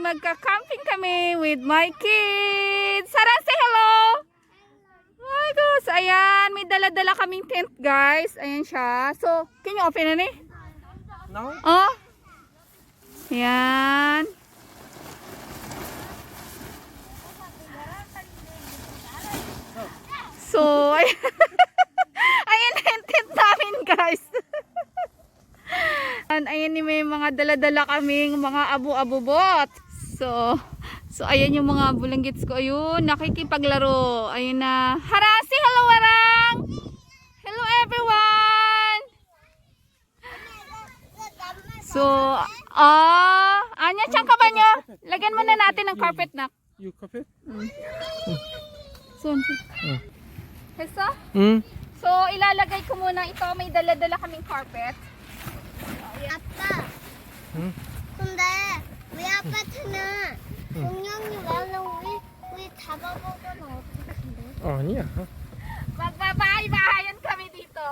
magka-camping kami with my kids. Sarang, say hello! My gosh, ayan, may dala-dala kaming tent, guys. Ayan siya. So, can you open it? No? Oh. Ayan. So, ayan yung tent namin, guys. Ayan may mga dala-dala kaming mga abu-abubot. So ayan yung mga bulanggits ko. Ayun, nakikipaglaro. Ayun na. Harasi, hello warang! Hello everyone! So, anya, tiyang ka ba nyo? Lagyan muna natin ng carpet na. You carpet? So, Hesa? Hmm? So, ilalagay ko muna ito. May dala-dala kaming carpet. 아빠, 응? 근데 우리 아파트는 공룡이 와서 우리 잡아먹으면 어떡해? 아니야. Magbabahay-bahayan kami dito.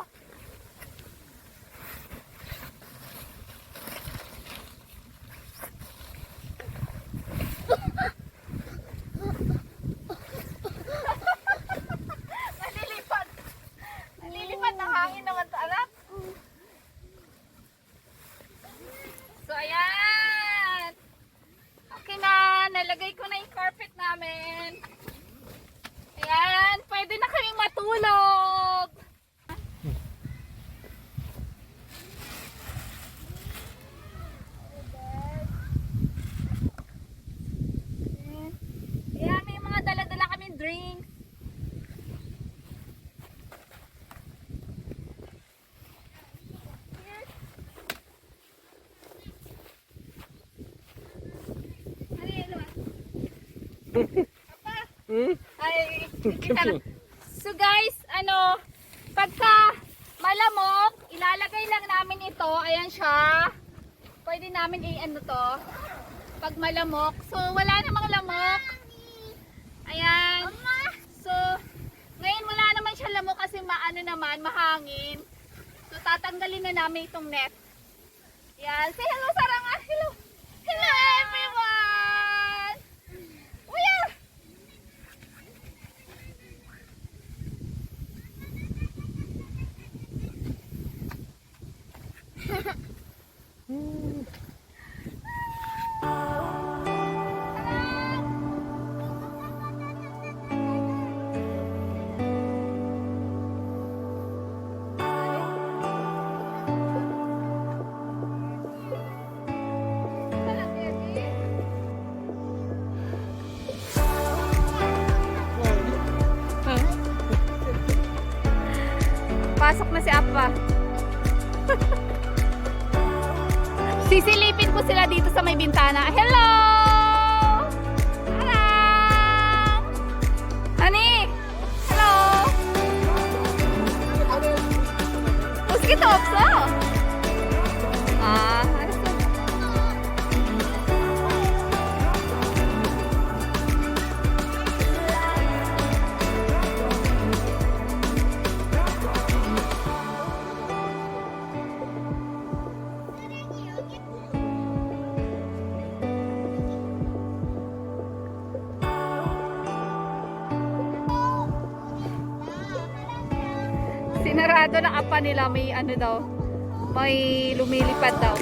Nalilipad. Nalilipad ng hangin naman to, anak. So, ayan. Okay na. Nalagay ko na yung carpet namin. Ayan. Pwede na kaming matulog. Ayan. May mga dala-dala kaming drinks. Ay, kita na. So guys, pagka malamok, ilalagay lang namin ito. Ayan siya. Pwede namin to. Pag malamok. So, wala namang lamok. Ayan. So, ngayon wala naman siya lamok kasi mahangin. So, tatanggalin na namin itong net. Ayan. Say hello, Saranga. Hello. Hello, everyone. Uya. Pasok na si Appa. Sisilipin ko sila dito sa may bintana. Hello! Harang! Honey! Hello! Mosquito 없어? 알았어. Sinarado ng apa nila, may daw, may lumilipad daw.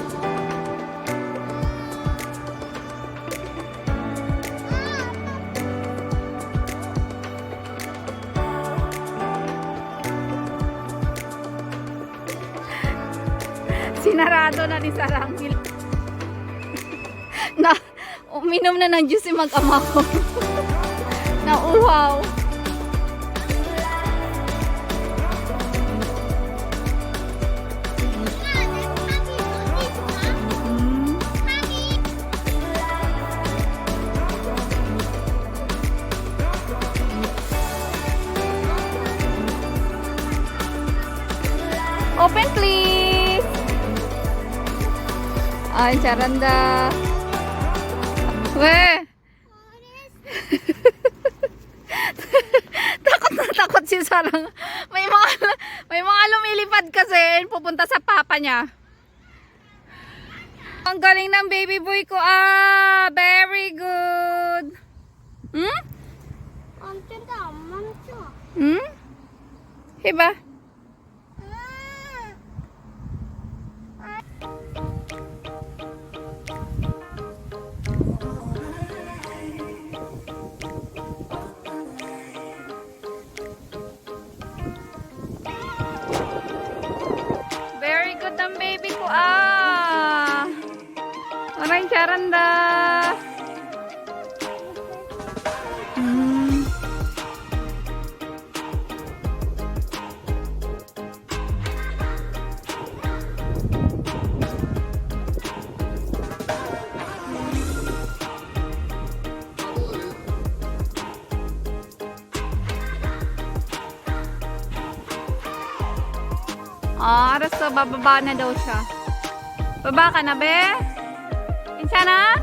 Sinarado na ni Sarang. Na, uminom na ng juice si mag-ama ko. Nauhaw. Open please. Ay, charanda. Weh. Takot na takot si Sarang. May mga lumilipad kasi pupunta sa papa niya. Ang galing ng baby boy ko. Very Hmm? Hiba? Very good ang baby ko ah. Orang caranda. Hmm. Arasa, bababa na daw siya. Baba ka na, be? Insa na?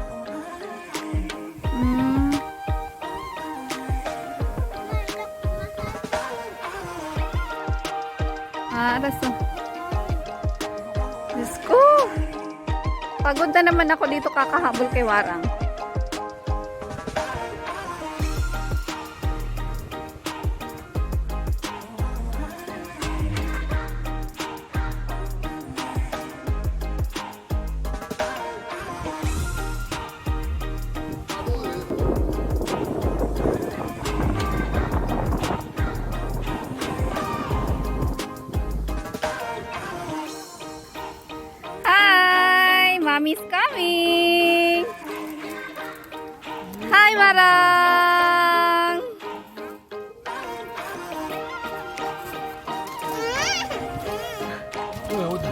Hmm. Arasa. Diyos ko. Pagod na naman ako dito kakahabol kay Warang. Mommy's coming! Hi, Marang! 왜 어디?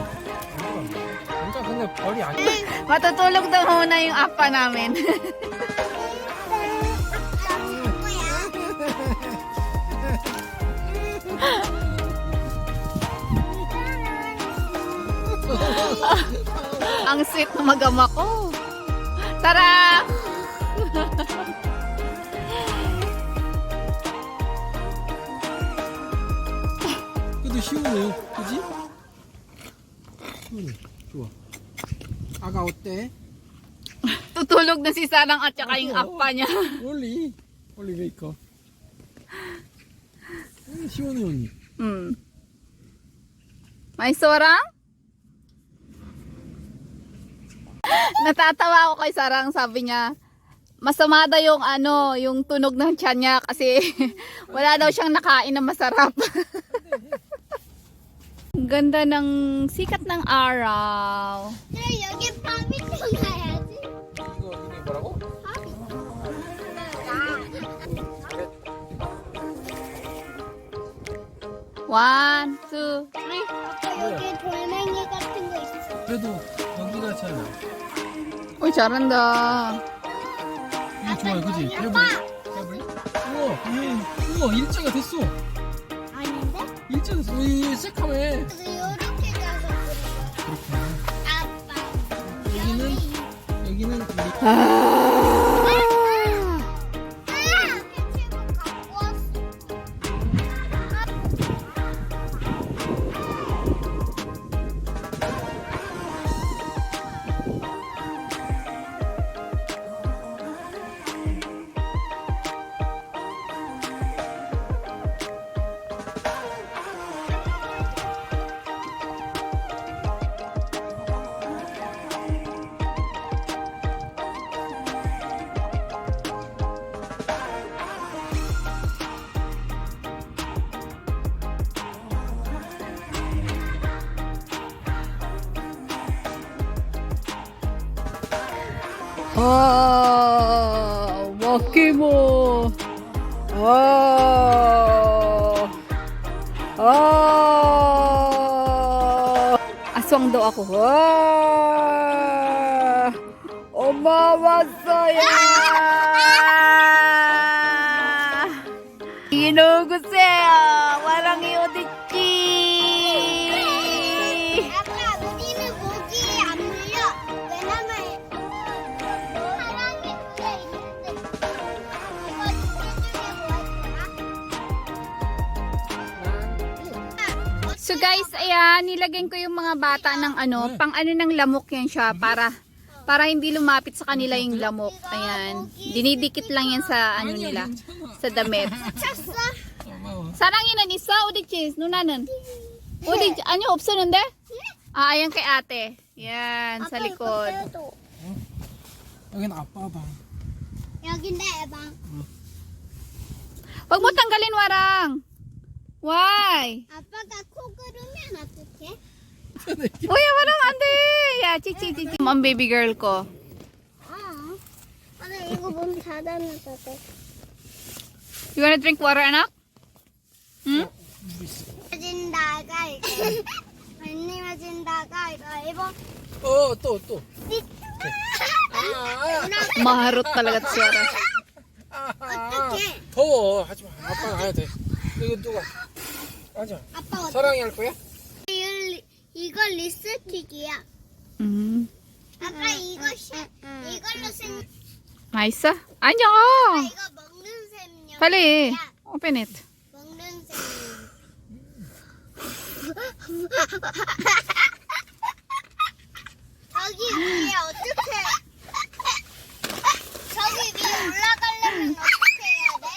진짜 근데 벌이 아니야. Matutulog daw muna yung apa namin. Ang sweet na mag-ama ko. Tara! 그래도 시원해요, 그지? 시원해, 좋아. 아가 어때? Tutulog na si Sarang at saka yung apa niya. 원리 메이커. 시원해 언니. May Sarang? Natatawa ako kay Sarang, sabi niya, masama daw yung yung tunog ng tiyan niya kasi wala daw siyang nakain na masarap. Ganda ng sikat ng araw. 여기 밥이 들어가야지. 이게 뭐라고? One, two, three. 여기 돌멩이 같은 거 있어. 그래도 여기가 잘. Uy, 잘한다. 이게 좋아요, 그지? 해볼래? 우와, 일자가 됐어. 아닌데? 일자 됐어. 이 새카매. 이렇게 가서 그렇구나. 아빠. 여기는 우리. 갖고 왔어. Wakimo. Aswang daw ako. Umawasaya. Inuguseyo. Walang iudichi. 아빠, 우리는 모기 안 물려. 왜냐면 사랑이 물려 있는데. 이거 So guys, ayan, nilagyan ko yung mga bata ng pang ng lamok yan siya para hindi lumapit sa kanila yung lamok. Ayan. Dinidikit lang yan sa nila, sa damit. 찼어? 사랑이는 있어? 어디 있지? 누나는? 어디 있지? 아니요, 없었는데? 아, ayan kay ate. Yan, sa likod. 여긴 아빠 방. 여긴데 방. Huwag mo tanggalin, Warang. Why? 아빠가 코 그르면 어떡해? Uy, Warang, ande. Yeah, chichi. Mom, baby girl ko. 아빠 이거 몸 닫아놔도 돼. You wanna drink water, anak? Hmm? 맞은다가 이거. 언니 맞은다가 이거. 또. Maharot talaga si Warang. 어떡해? 더워. 하지마. 아빠가 가야 돼. 이거 누가? 앉아. 아빠 어떡해? 사랑이 할 거야? 이거 립스틱이야. 아빠 이걸로 생. Nice, ah? Anyo! 이거 먹는 셈요. Pali, open it. 먹는 셈. 저기 위에 어떻게? 저기 위에 올라가려면 어떻게 해야 돼?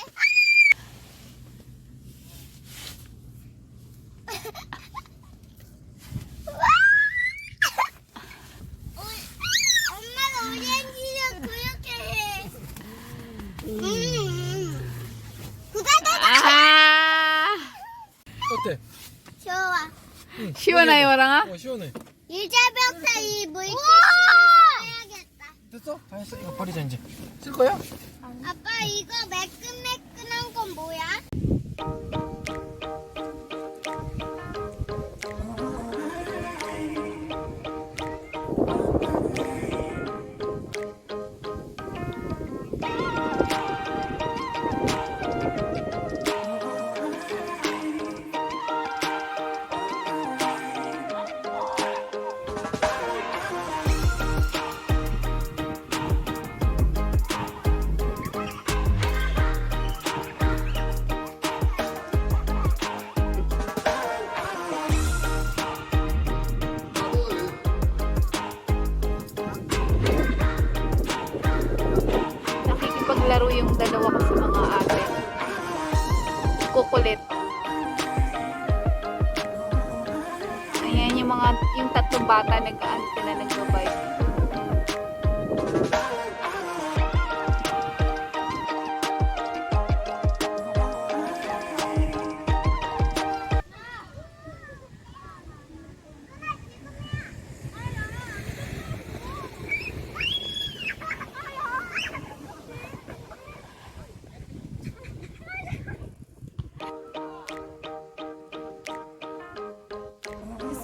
엄마가 오렌지를 그렇게 해. Ah! 어때? 좋아. 시원해요, Warang, ah? 시원해. 유자병사 이 물티슈를 써야겠다. 됐어? 다 했어. 이거 버리자 이제. 쓸 거야? 아빠 이거 매끈매끈한 건 뭐야? Nakikipaglaro yung dalawa ko sa mga ate. Kukulit. Ayan yung tatlong bata nag-aan sila nagbabay.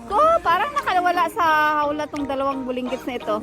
Ko, parang nakawala sa hawla tong dalawang bulinggit na ito.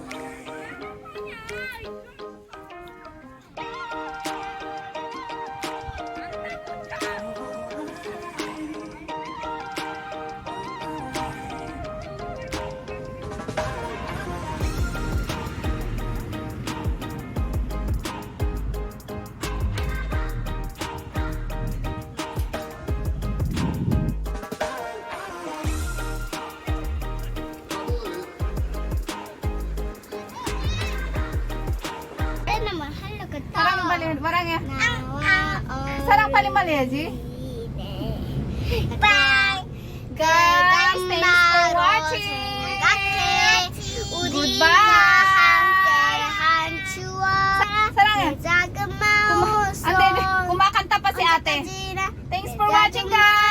Marangnya. Sarang paling mali ya, Ji? Bye. Guys, thanks for watching. Sarang ya? Kumakanta pa si ate. Thanks for watching, guys.